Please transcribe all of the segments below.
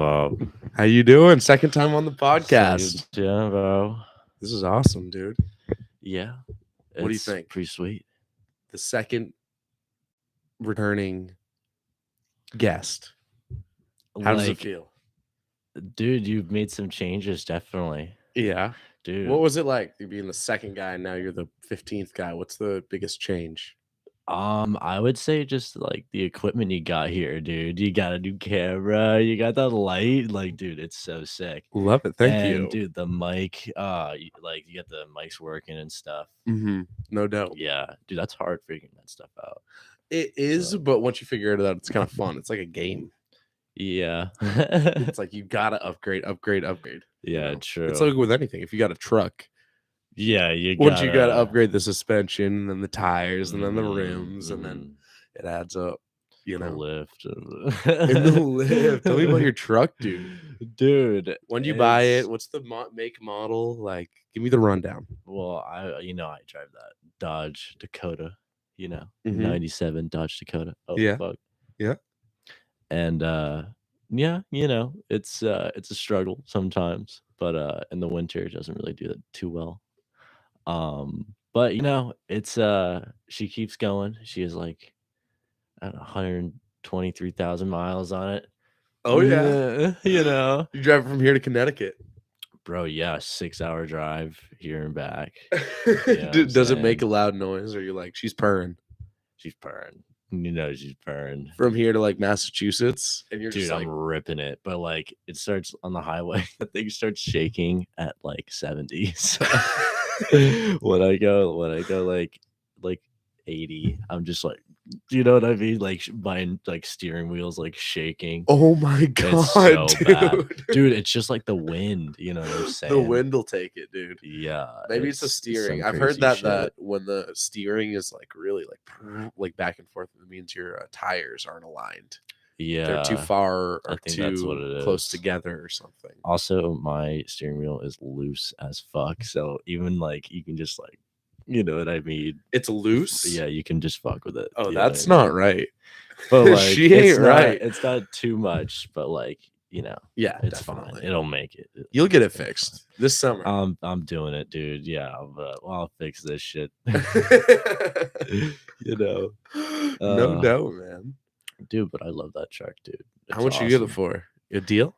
How you doing? Second time on the podcast. Yeah, bro. This is awesome, dude. Yeah. What do you It's think? Pretty sweet. The second returning guest. How does it feel? Dude, you've made some changes, definitely. Yeah. Dude. What was it like being the second guy and now you're the 15th guy? What's the biggest change? I would say just like the equipment you got here, dude. You got a new camera, you got that light, like, dude, it's so sick. Love it. Thank you. Dude, the mic, you get the mics working and stuff. No doubt. Yeah, dude, that's hard figuring that stuff out. It is, but once you figure it out, it's kind of fun. It's like a game. Yeah. It's like you gotta upgrade. Yeah, true. It's like with anything. If you got a truck, yeah, you gotta upgrade the suspension and then the tires and then the rims and then it adds up. The lift. In the lift. Tell me about your truck, dude. Dude, when you buy it, what's the make model? Like, give me the rundown. Well, I drive that Dodge Dakota, 97 Dodge Dakota. Oh, yeah. Fuck. Yeah. And yeah, it's a struggle sometimes, but in the winter it doesn't really do that too well. But it's she keeps going. She has like 123,000 miles on it. Oh yeah. You drive from here to Connecticut. Bro, yeah, 6-hour drive here and back. Does it make a loud noise, or are you like, she's purring? She's purring. She's purring. From here to like Massachusetts, and you're just like, I'm ripping it. But like, it starts on the highway. The thing starts shaking at like 70. So when I go like 80, I'm just like, you know what I mean? Like my steering wheel's like shaking. Oh my god, it's so bad. Dude, it's just like the wind. You know what I'm saying? The wind will take it, dude. Yeah. Maybe it's the steering. I've heard that when the steering is like really like back and forth, it means your tires aren't aligned. Yeah, they're too far or too that's what it is. Close together or something. Also, my steering wheel is loose as fuck, so even like you can just like, you know what I mean? It's loose. Yeah, you can just fuck with it. Oh, that's not right. But like, she ain't right. It's not too much, but like, yeah, it's definitely fine. It'll make it. You'll get it fixed this summer. I'm doing it, dude. Yeah, I'll fix this shit. No doubt, man. Dude, but I love that truck, dude. How much you get it for? A deal?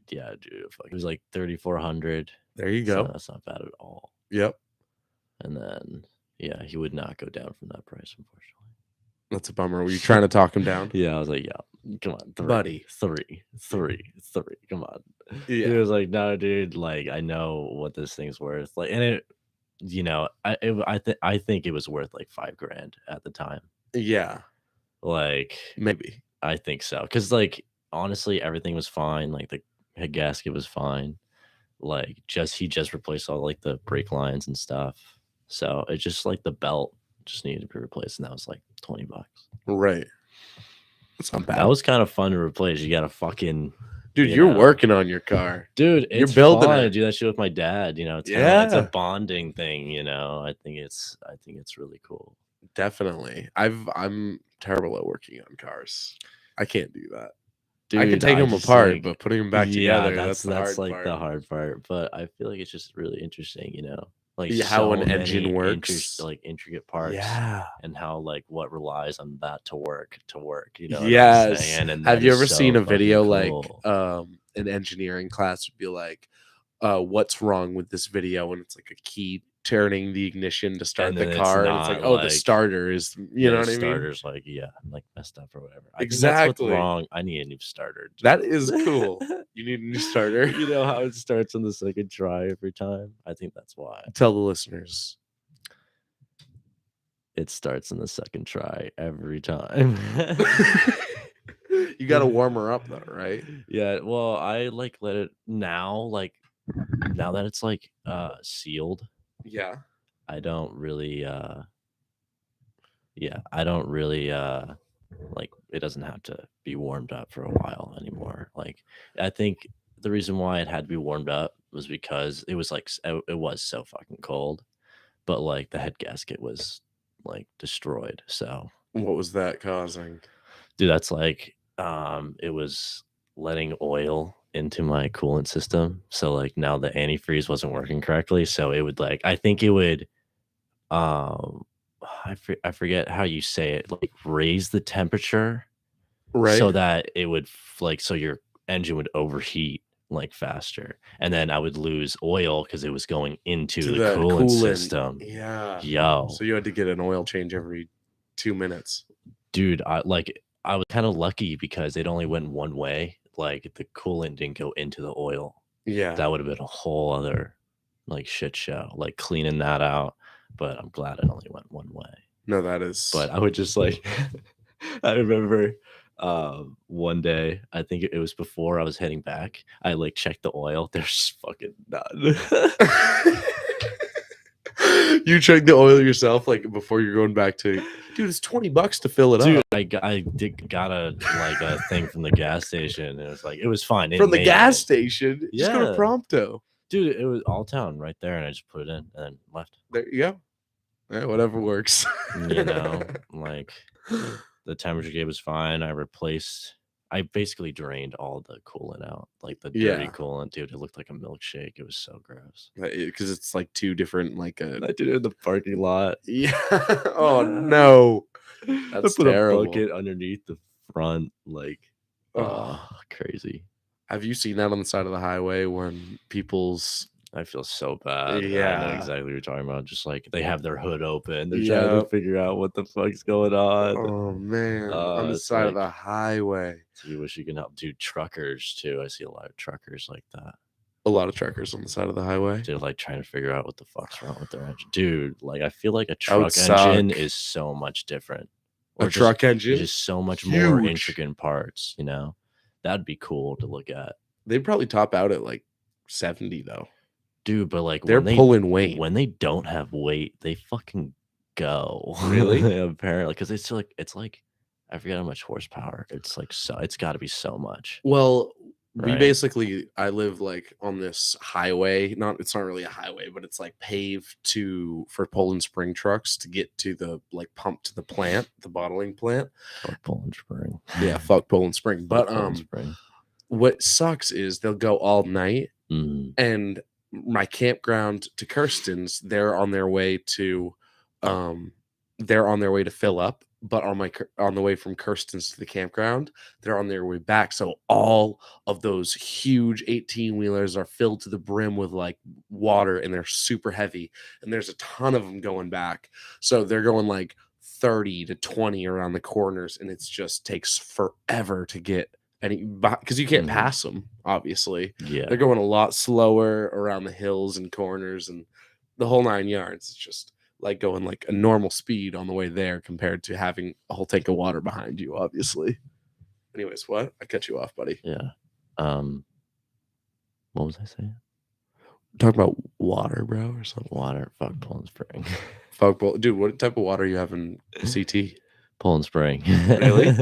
Yeah, dude. It was like 3,400. There you go. So that's not bad at all. Yep. And then he would not go down from that price, unfortunately. That's a bummer. Were you trying to talk him down? Yeah, I was like, yeah, come on, buddy. Three. Come on. Yeah. He was like, no, dude. Like, I know what this thing's worth. Like, and it, I think it was worth like $5,000 at the time. Yeah. Like, maybe. I think so. Because like, honestly, everything was fine. Like the head gasket was fine. Like he just replaced all like the brake lines and stuff. So it's just like the belt just needed to be replaced, and that was like $20. Right. That's not bad. That was kind of fun to replace. You got a fucking dude. You're working on your car, dude. You're building it. I do that shit with my dad. It's it's a bonding thing. I think it's really cool. Definitely. I'm terrible at working on cars. I can't do that. Dude, I can take them apart, but putting them back together, that's like the hard part. But I feel like it's just really interesting, like how an engine works, like intricate parts, and how like what relies on that to work. Yes. And have you ever seen a video cool. Like an engineering class would be like, what's wrong with this video? And it's like a key turning the ignition to start the car, and it's like, oh, the starter is, you know what I mean? Starter's like, like messed up or whatever. Exactly. That's what's wrong. I need a new starter. That is cool. You need a new starter. You know how it starts on the second try every time? I think that's why. Tell the listeners. It starts on the second try every time. You got to warm her up though, right? Yeah. Well, I like let it now that it's like sealed. Yeah. I don't really like, it doesn't have to be warmed up for a while anymore. Like, I think the reason why it had to be warmed up was because it was like, it was so fucking cold, but like the head gasket was like destroyed. So what was that causing? Dude, that's like it was letting oil into my coolant system. So like now the antifreeze wasn't working correctly. So it would like I think it would um I forget how you say it, like raise the temperature Right. so that it would like so your engine would overheat like faster. And then I would lose oil because it was going into To the the coolant coolant. system. Yeah. Yo, So you had to get an oil change every 2 minutes. dude, I was kind of lucky because it only went one way. Like the coolant didn't go into the oil. Yeah. That would have been a whole other like shit show, like cleaning that out. But I'm glad it only went one way. No, that is. But I would just like, I remember one day, I think it was before I was heading back. I like checked the oil. There's fucking none. You check the oil yourself, like before you're going back to. Dude, it's $20 to fill it Dude, up. I got a thing from the gas station. And it was like it was fine. From the gas station. Just go to Prompto. Dude, it was all town right there, and I just put it in and then left. There you go. Yeah, whatever works. You know, like the temperature gauge was fine. I basically drained all the coolant out, like the dirty coolant, dude. It looked like a milkshake. It was so gross. Because it's like two different, like I did it in the parking lot. Yeah. Oh no, that's I put terrible. a bucket underneath the front, like, crazy. Have you seen that on the side of the highway when people's? I feel so bad. Yeah, I know exactly what you're talking about. Just like they have their hood open, they're trying to figure out what the fuck's going on. Oh man, on the side of the highway. So you wish you could help. Dude, truckers too. I see a lot of truckers like that. A lot of truckers on the side of the highway. They're like trying to figure out what the fuck's wrong with their engine. Dude, like I feel like a truck engine is so much different. Or a truck engine is so much more intricate parts, you know? That'd be cool to look at. They'd probably top out at like 70 though. Dude, but like they're pulling weight. When they don't have weight, they fucking go. Really? Apparently, because it's like I forget how much horsepower. It's like so it's got to be so much. Well, I live like on this highway. It's not really a highway, but it's like paved for Poland Spring trucks to get to the like pump to the plant, the bottling plant. Fuck Poland Spring. Yeah, fuck Poland Spring. But Spring. What sucks is they'll go all night, and my campground to Kirsten's, they're on their way to fill up. But on the way from Kirsten's to the campground, they're on their way back. So all of those huge 18-wheelers are filled to the brim with like water, and they're super heavy. And there's a ton of them going back. So they're going like 30 to 20 around the corners, and it just takes forever to get any, because you can't pass them, obviously. Yeah. They're going a lot slower around the hills and corners and the whole 9 yards. It's just like going like a normal speed on the way there compared to having a whole tank of water behind you, obviously. Anyways, what? I cut you off, buddy. Yeah. What was I saying? Talking about water, bro, or something. Water. Fuck Poland Spring. Dude, what type of water you have in CT? Poland Spring. Really?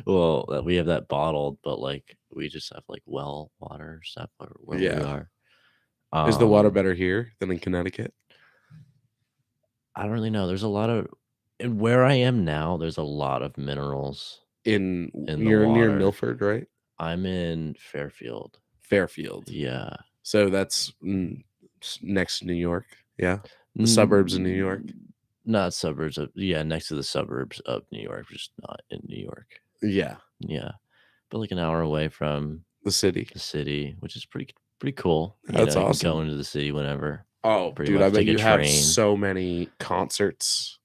Well, we have that bottled, but like we just have like well water stuff where we are. Is the water better here than in Connecticut? I don't really know. There's a lot of, and where I am now, there's a lot of minerals in you're near Milford, right? I'm in Fairfield. Yeah. So that's next to New York. Yeah. The suburbs of New York. Not suburbs of, next to the suburbs of New York, just not in New York. Yeah. Yeah. But like an hour away from the city, which is pretty cool. That's awesome. Go into the city whenever. Oh, dude, I bet you have so many concerts.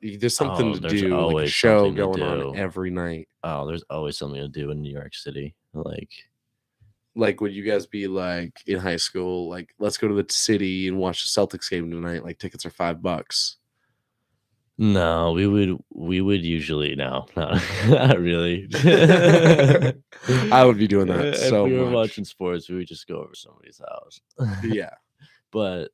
There's something to do, like a show going on every night. Oh, there's always something to do in New York City. Like, would you guys be like in high school, like, let's go to the city and watch the Celtics game tonight? Like, tickets are $5. No, we would usually not really. I would be doing that so much. If we were watching sports, we would just go over somebody's house. Yeah. But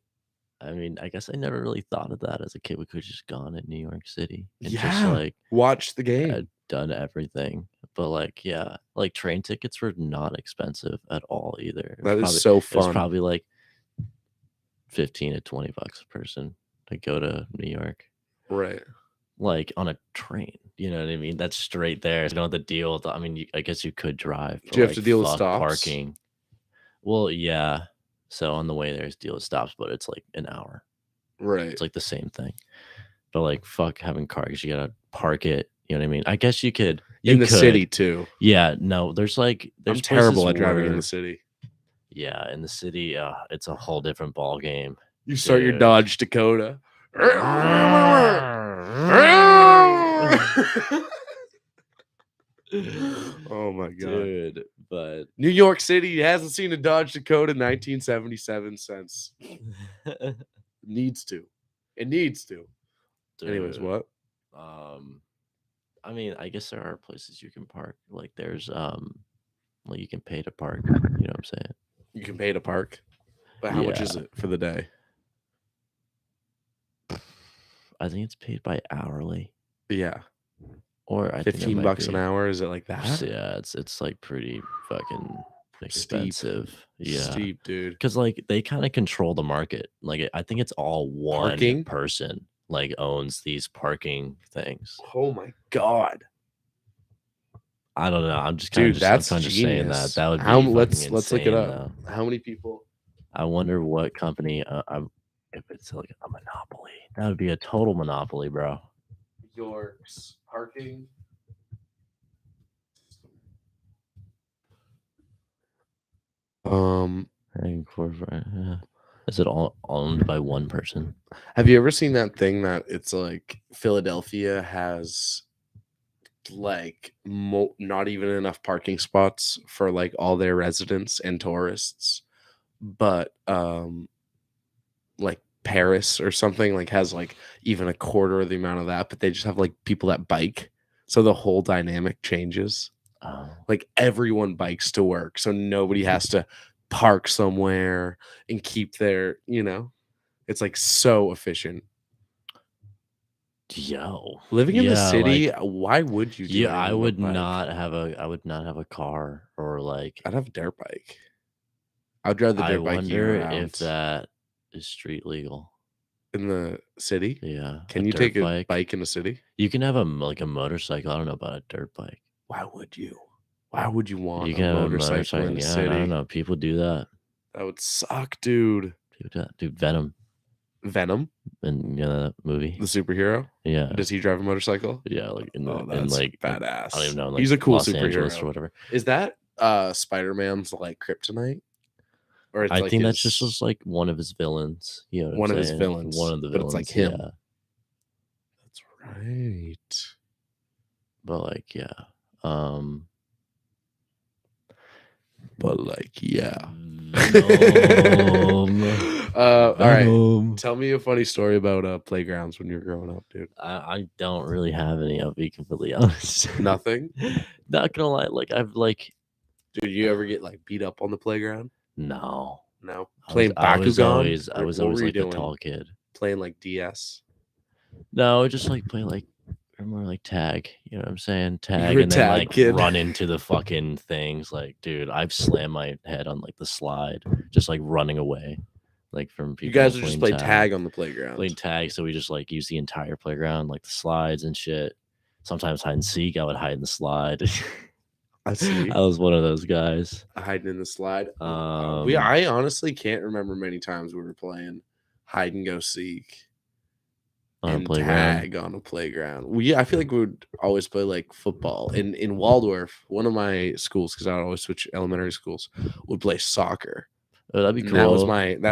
I mean, I guess I never really thought of that as a kid. We could have just gone in New York City and just like watch the game. I'd done everything. But like, yeah, like train tickets were not expensive at all either. That is so fun. It was probably like $15 to $20 a person to go to New York. Right. Like on a train. You know what I mean? That's straight there. So you don't have to deal with. I mean, I guess you could drive, Do but you have to like deal with fuck stops? parking. Well, yeah. So on the way there's deal with stops, but it's like an hour. Right. It's like the same thing. But like fuck having cars, you gotta park it. You know what I mean? I guess you could in the city too. Yeah, no, there's I'm terrible at driving in where the city. yeah, in the city, it's a whole different ball game. You start your Dude. Dodge Dakota. Oh my god, dude! But New York City hasn't seen a Dodge Dakota in 1977 since. Needs to. It needs to. dude, Anyways, what? I mean, I guess there are places you can park. Like there's well, you can pay to park. You know what I'm saying? You can pay to park, but how much is it for the day? I think it's paid by hourly. Yeah. Or I think $15 an hour. Is it like that? Yeah, it's like pretty fucking expensive. Steep. Yeah, steep, dude. Because like they kind of control the market. Like I think it's all one person like owns these parking things. Oh my god. I don't know. I'm just kind of that's I'm just saying that. That would be let's look it up. Though. How many people? I wonder what company. If it's like a monopoly, that would be a total monopoly, bro. York's parking. Is it all owned by one person? Have you ever seen that thing that it's like Philadelphia has like not even enough parking spots for like all their residents and tourists, but like Paris or something like has like even a quarter of the amount of that, but they just have like people that bike, so the whole dynamic changes. Like everyone bikes to work, so nobody has to park somewhere and keep their, it's like so efficient. Yo, living in the city, why would you do I would not have a car, or like I'd have a dirt bike. I'd drive the dirt bike. I wonder if that is street legal in the city. Yeah, can you take a bike in the city? You can have a motorcycle. I don't know about a dirt bike. Why would you want you can a motorcycle in the city? I don't know. People do that. That would suck, dude. People do that. Dude, Venom, and that movie, the superhero. Yeah, does he drive a motorcycle? Yeah, like in like I badass. don't even know. Like he's a cool Los superhero Angeles or whatever. Is that Spider-Man's like kryptonite? Or it's I think that's just like one of his villains. You know, one of his villains. One of the villains. But it's like him. Yeah. That's right. But like, yeah. But like, yeah. All right. Tell me a funny story about playgrounds when you were growing up, dude. I don't really have any. I'll be completely honest. Nothing. Not gonna lie. Like I've like. Did you ever get like beat up on the playground? No. Playing Bakugan? I was always like the tall kid. Playing like DS? No, just like play like more like tag. You know what I'm saying? Tag, and then like run into the fucking things. Like, dude, I've slammed my head on like the slide, just like running away. Like from people. You guys would just play tag on the playground. Playing tag, so we just like use the entire playground, like the slides and shit. Sometimes hide and seek. I would hide in the slide. I see. I was one of those guys hiding in the slide. I honestly can't remember many times we were playing hide and go seek and tag on a playground. I feel like we would always play like football. In Waldorf, one of my schools, because I would always switch elementary schools, would play soccer. Oh, that'd be cool. That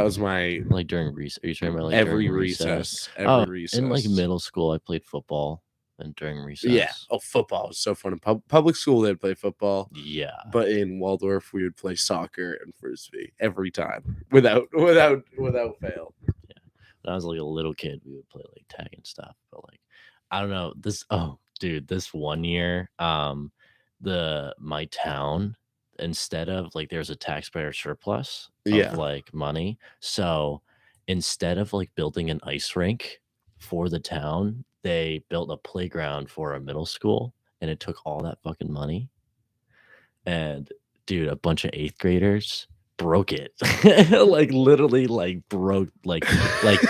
was my like during recess. Are you talking about like every recess? Every recess. In like middle school, I played football. And during recess. Yeah. Oh, football was so fun. In public school, they'd play football. Yeah. But in Waldorf, we would play soccer and frisbee every time without fail. Yeah. When I was like a little kid, we would play like tag and stuff. But like, I don't know. This one year, my town, instead of like there's a taxpayer surplus of like money. So instead of like building an ice rink for the town, they built a playground for a middle school, and it took all that fucking money. And dude, a bunch of 8th graders broke it. Like literally like broke like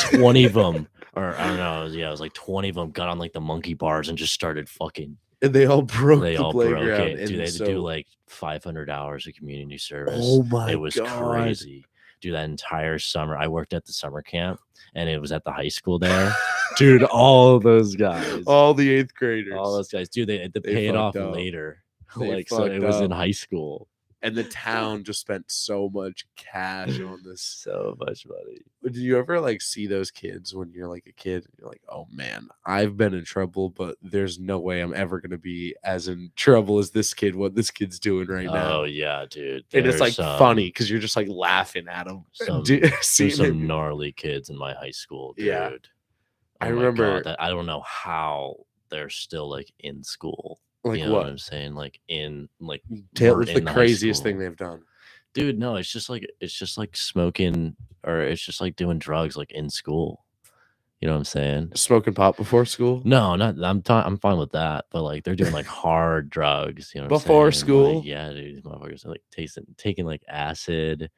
20 of them or I don't know. Yeah, it was like 20 of them got on like the monkey bars and just started fucking. And they all broke They the all broke playground, it. Dude, they and had to do so like 500 hours of community service. oh It my was god. crazy. Dude, that entire summer, I worked at the summer camp and it was at the high school there. Dude, all those guys. All the 8th graders. All those guys. Dude, they had to They pay it off fucked up. later. They Like, so it fucked was in up. high school. And the town just spent so much cash on this. So much money. Do you ever like see those kids when you're like a kid and you're like, oh man, I've been in trouble, but there's no way I'm ever gonna be as in trouble as this kid, what this kid's doing right now. Oh yeah, dude. And it's like There's funny because you're just like laughing at them. there's Seeing some him. gnarly kids in my high school, dude. Yeah. Oh I my remember God, that I don't know how they're still like in school. like You know what what? I'm saying? Like in like What's in the high craziest school. thing they've done? Dude, no, it's just like smoking or it's just like doing drugs like in school. You know what I'm saying? Smoking pot before school? No, not I'm fine with that, but like they're doing like hard drugs, you know what I'm Before saying? school? Like, yeah, dude, these motherfuckers are like taking like acid,